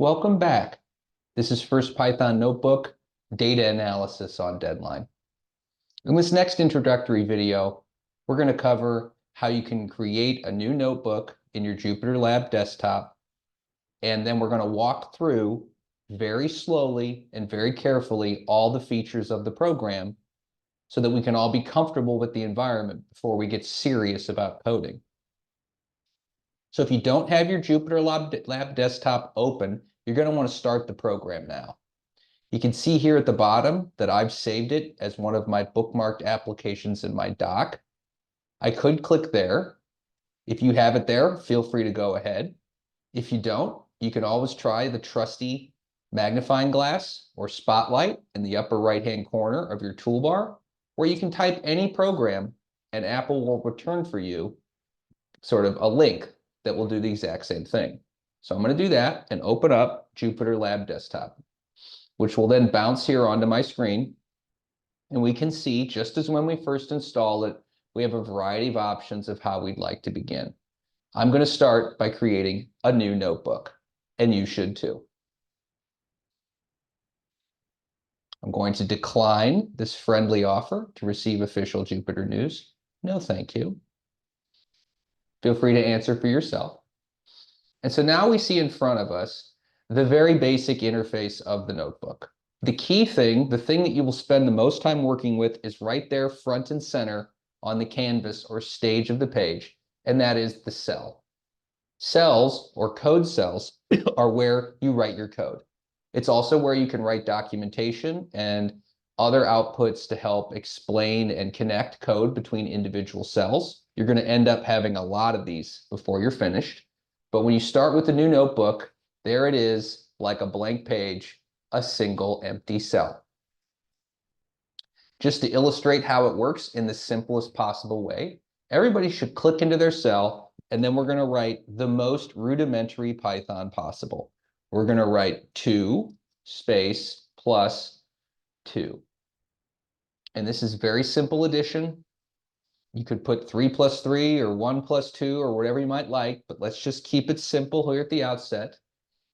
Welcome back. This is First Python Notebook Data Analysis on Deadline. In this next introductory video, we're going to cover how you can create a new notebook in your JupyterLab desktop, and then we're going to walk through very slowly and very carefully all the features of the program so that we can all be comfortable with the environment before we get serious about coding. So if you don't have your JupyterLab desktop open, you're going to want to start the program now. You can see here at the bottom that I've saved it as one of my bookmarked applications in my dock. I could click there. If you have it there, feel free to go ahead. If you don't, you can always try the trusty magnifying glass or spotlight in the upper right-hand corner of your toolbar, where you can type any program and Apple will return for you sort of a link that will do the exact same thing. So I'm going to do that and open up JupyterLab Desktop, which will then bounce here onto my screen. And we can see, just as when we first installed it, we have a variety of options of how we'd like to begin. I'm going to start by creating a new notebook, and you should too. I'm going to decline this friendly offer to receive official Jupyter news. No, thank you. Feel free to answer for yourself. And so now we see in front of us the very basic interface of the notebook. The key thing, the thing that you will spend the most time working with, is right there front and center on the canvas or stage of the page, and that is the cell. Cells, or code cells, are where you write your code. It's also where you can write documentation and other outputs to help explain and connect code between individual cells. You're going to end up having a lot of these before you're finished. But when you start with a new notebook, there it is, like a blank page, a single empty cell. Just to illustrate how it works in the simplest possible way, everybody should click into their cell, and then we're going to write the most rudimentary Python possible. We're going to write 2 space plus 2. And this is very simple addition. You could put 3 plus 3 or 1 plus 2 or whatever you might like, but let's just keep it simple here at the outset.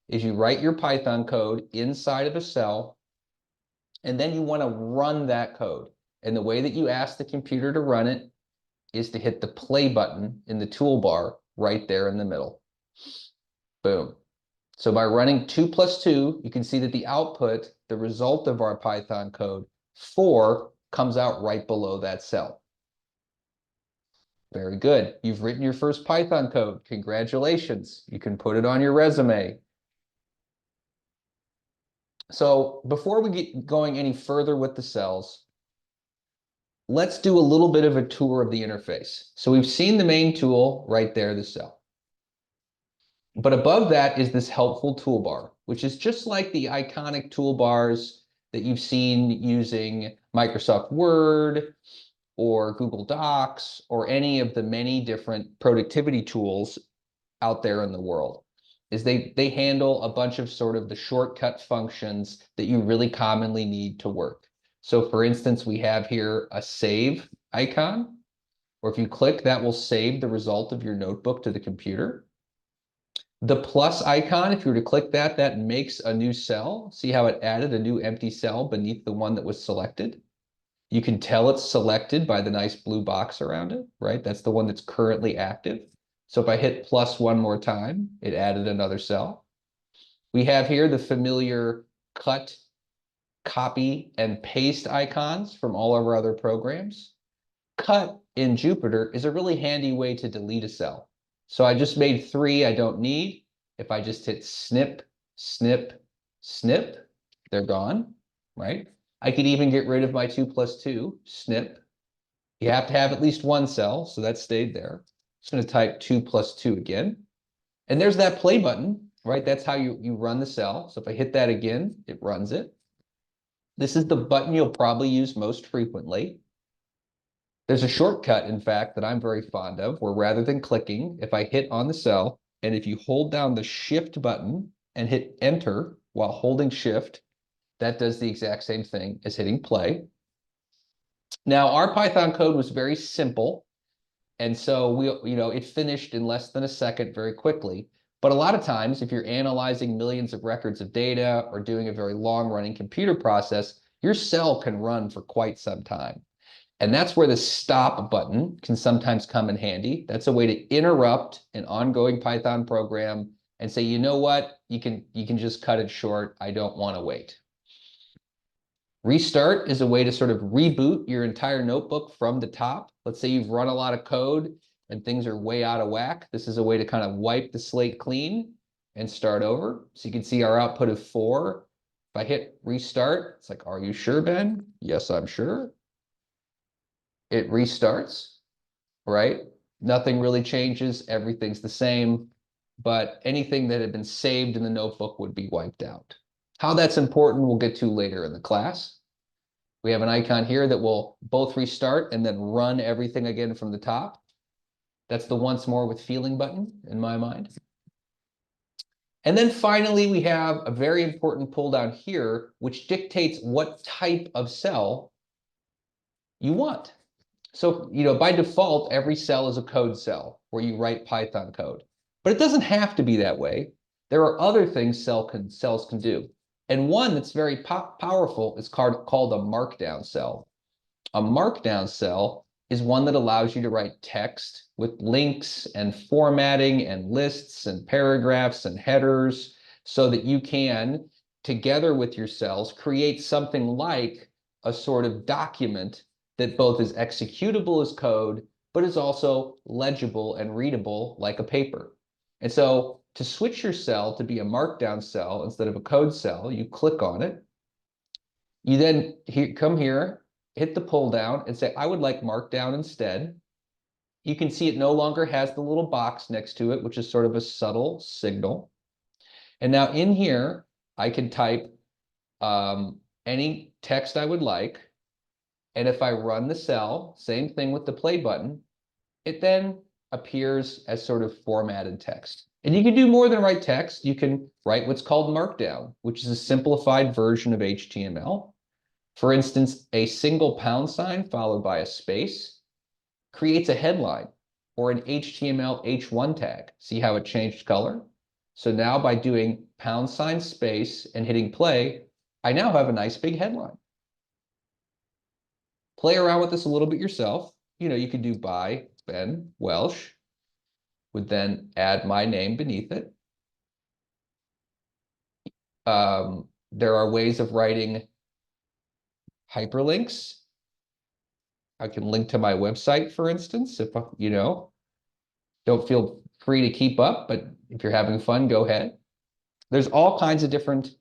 Is you write your Python code inside of a cell, and then you want to run that code. And the way that you ask the computer to run it is to hit the play button in the toolbar right there in the middle. Boom. So by running 2 plus 2, you can see that the output, the result of our Python code, 4, comes out right below that cell. Very good. You've written your first Python code. Congratulations. You can put it on your resume. So before we get going any further with the cells, let's do a little bit of a tour of the interface. So we've seen the main tool right there, the cell. But above that is this helpful toolbar, which is just like the iconic toolbars that you've seen using Microsoft Word or Google Docs or any of the many different productivity tools out there in the world. Is they handle a bunch of sort of the shortcut functions that you really commonly need to work. So for instance, we have here a save icon, or if you click, that will save the result of your notebook to the computer. The plus icon, if you were to click that, that makes a new cell. See how it added a new empty cell beneath the one that was selected? You can tell it's selected by the nice blue box around it, right? That's the one that's currently active. So if I hit plus one more time, it added another cell. We have here the familiar cut, copy, and paste icons from all of our other programs. Cut in Jupyter is a really handy way to delete a cell. So I just made 3 I don't need. If I just hit snip, snip, snip, they're gone, right? I could even get rid of my 2 plus 2, snip. You have to have at least 1 cell, so that stayed there. Just going to type 2 plus 2 again. And there's that play button, right? That's how you run the cell. So if I hit that again, it runs it. This is the button you'll probably use most frequently. There's a shortcut, in fact, that I'm very fond of, where rather than clicking, if I hit on the cell, and if you hold down the shift button and hit enter while holding shift, that does the exact same thing as hitting play. Now, our Python code was very simple. And so it finished in less than a second very quickly. But a lot of times, if you're analyzing millions of records of data or doing a very long-running computer process, your cell can run for quite some time. And that's where the stop button can sometimes come in handy. That's a way to interrupt an ongoing Python program and say, you know what, you can just cut it short. I don't want to wait. Restart is a way to sort of reboot your entire notebook from the top. Let's say you've run a lot of code and things are way out of whack. This is a way to kind of wipe the slate clean and start over. So you can see our output of 4. If I hit restart, it's like, are you sure, Ben? Yes, I'm sure. It restarts, right? Nothing really changes. Everything's the same, but anything that had been saved in the notebook would be wiped out. How that's important, we'll get to later in the class. We have an icon here that will both restart and then run everything again from the top. That's the once more with feeling button in my mind. And then finally, we have a very important pull down here, which dictates what type of cell you want. So, by default, every cell is a code cell where you write Python code. But it doesn't have to be that way. There are other things cells can do. And one that's very powerful is called a Markdown cell. A Markdown cell is one that allows you to write text with links and formatting and lists and paragraphs and headers so that you can, together with your cells, create something like a sort of document that both is executable as code, but is also legible and readable like a paper. And so to switch your cell to be a Markdown cell instead of a code cell, you click on it. You then come here, hit the pull down and say, I would like Markdown instead. You can see it no longer has the little box next to it, which is sort of a subtle signal. And now in here, I can type any text I would like. And if I run the cell, same thing with the play button, it then appears as sort of formatted text. And you can do more than write text. You can write what's called Markdown, which is a simplified version of HTML. For instance, a single pound sign followed by a space creates a headline or an HTML H1 tag. See how it changed color? So now by doing pound sign space and hitting play, I now have a nice big headline. Play around with this a little bit yourself. You could do by Ben Welsh, would then add my name beneath it. There are ways of writing hyperlinks. I can link to my website, for instance, if don't feel free to keep up, but if you're having fun, go ahead. There's all kinds of different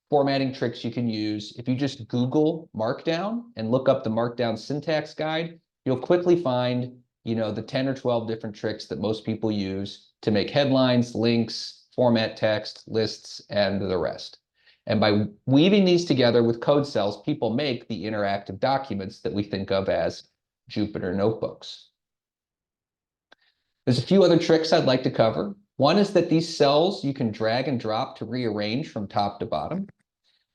formatting tricks you can use. If you just Google Markdown and look up the Markdown syntax guide, you'll quickly find, the 10 or 12 different tricks that most people use to make headlines, links, format text, lists, and the rest. And by weaving these together with code cells, people make the interactive documents that we think of as Jupyter notebooks. There's a few other tricks I'd like to cover. One is that these cells you can drag and drop to rearrange from top to bottom.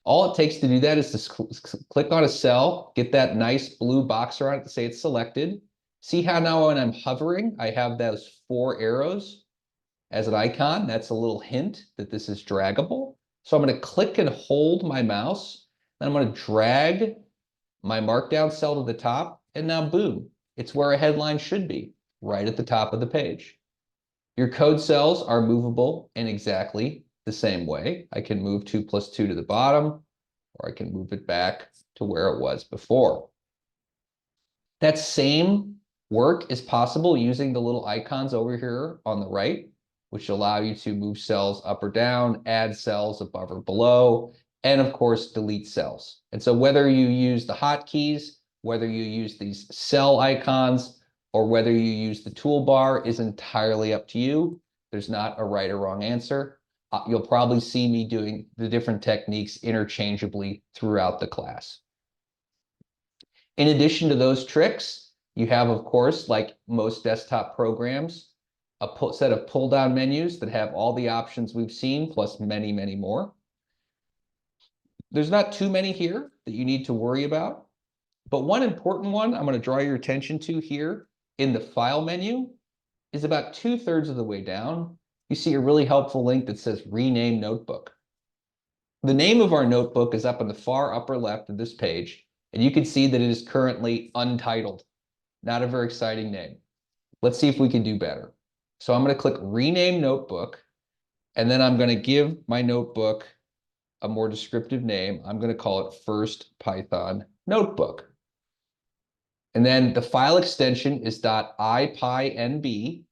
All it takes to do that is to click on a cell, get that nice blue box around it to say it's selected. See how now when I'm hovering, I have those 4 arrows as an icon? That's a little hint that this is draggable. So I'm going to click and hold my mouse, then I'm going to drag my Markdown cell to the top, and now boom, it's where a headline should be, right at the top of the page. Your code cells are movable in exactly the same way. I can move 2 plus 2 to the bottom, or I can move it back to where it was before. That same work is possible using the little icons over here on the right, which allow you to move cells up or down, add cells above or below, and of course, delete cells. And so whether you use the hotkeys, whether you use these cell icons, or whether you use the toolbar is entirely up to you. There's not a right or wrong answer. You'll probably see me doing the different techniques interchangeably throughout the class. In addition to those tricks, you have, of course, like most desktop programs, a set of pull-down menus that have all the options we've seen, plus many, many more. There's not too many here that you need to worry about, but one important one I'm going to draw your attention to here in the File menu is about 2/3 of the way down. you see a really helpful link that says rename notebook. The name of our notebook is up in the far upper left of this page, and you can see that it is currently untitled. Not a very exciting name. Let's see if we can do better. So I'm going to click rename notebook, and then I'm going to give my notebook a more descriptive name. I'm going to call it First Python Notebook. And then the file extension is .ipynb,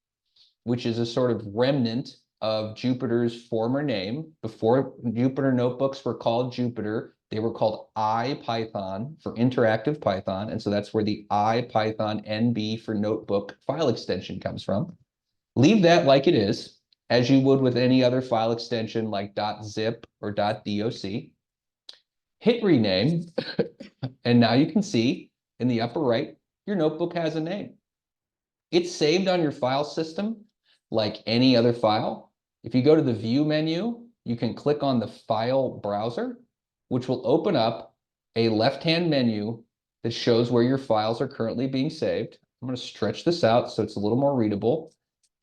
which is a sort of remnant of Jupyter's former name. Before Jupyter notebooks were called Jupyter, they were called IPython for interactive Python. And so that's where the IPython.nb for notebook file extension comes from. Leave that like it is, as you would with any other file extension like .zip or .doc. Hit rename, and now you can see in the upper right, your notebook has a name. It's saved on your file system like any other file. If you go to the View menu, you can click on the File browser, which will open up a left-hand menu that shows where your files are currently being saved. I'm going to stretch this out so it's a little more readable.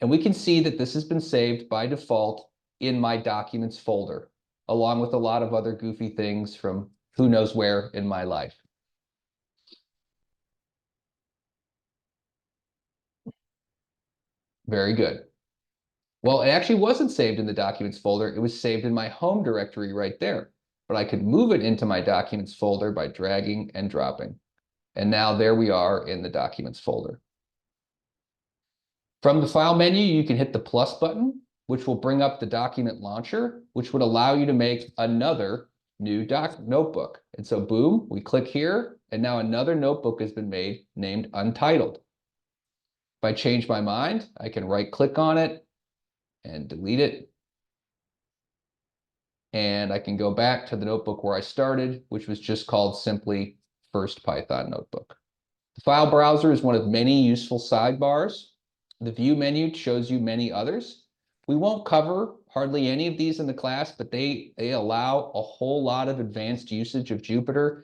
And we can see that this has been saved by default in my Documents folder, along with a lot of other goofy things from who knows where in my life. Very good. Well, it actually wasn't saved in the Documents folder. It was saved in my home directory right there. But I could move it into my Documents folder by dragging and dropping. And now there we are in the Documents folder. From the File menu, you can hit the plus button, which will bring up the document launcher, which would allow you to make another new notebook. And so boom, we click here, and now another notebook has been made named Untitled. If I change my mind, I can right-click on it and delete it. And I can go back to the notebook where I started, which was just called simply First Python Notebook. The file browser is one of many useful sidebars. The View menu shows you many others. We won't cover hardly any of these in the class, but they allow a whole lot of advanced usage of Jupyter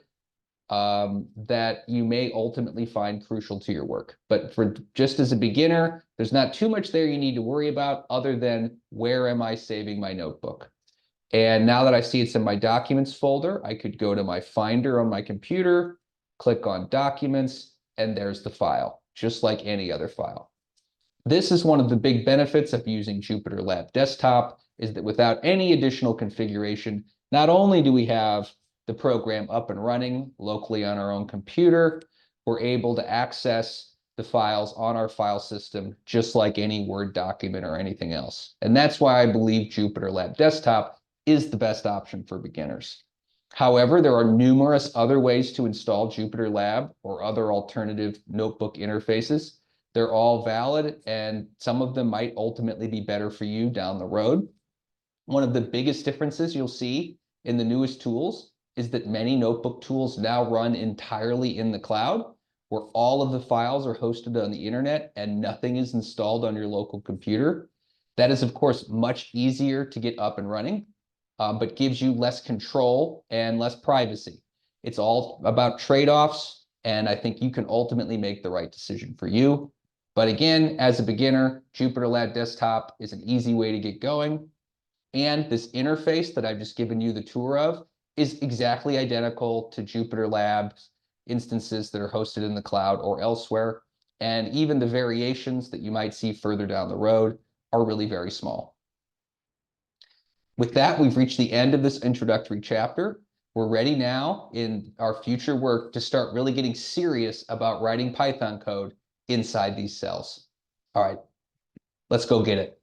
that you may ultimately find crucial to your work. But for just as a beginner, there's not too much there you need to worry about other than where am I saving my notebook? And now that I see it's in my Documents folder, I could go to my Finder on my computer, click on Documents, and there's the file, just like any other file. This is one of the big benefits of using JupyterLab Desktop, is that without any additional configuration, not only do we have the program up and running locally on our own computer, we're able to access the files on our file system just like any Word document or anything else. And that's why I believe JupyterLab Desktop is the best option for beginners. However, there are numerous other ways to install JupyterLab or other alternative notebook interfaces. They're all valid, and some of them might ultimately be better for you down the road. One of the biggest differences you'll see in the newest tools is that many notebook tools now run entirely in the cloud, where all of the files are hosted on the internet and nothing is installed on your local computer. That is, of course, much easier to get up and running, but gives you less control and less privacy. It's all about trade-offs, and I think you can ultimately make the right decision for you. But again, as a beginner, JupyterLab Desktop is an easy way to get going. And this interface that I've just given you the tour of is exactly identical to JupyterLab's instances that are hosted in the cloud or elsewhere. And even the variations that you might see further down the road are really very small. With that, we've reached the end of this introductory chapter. We're ready now in our future work to start really getting serious about writing Python code inside these cells. All right, let's go get it.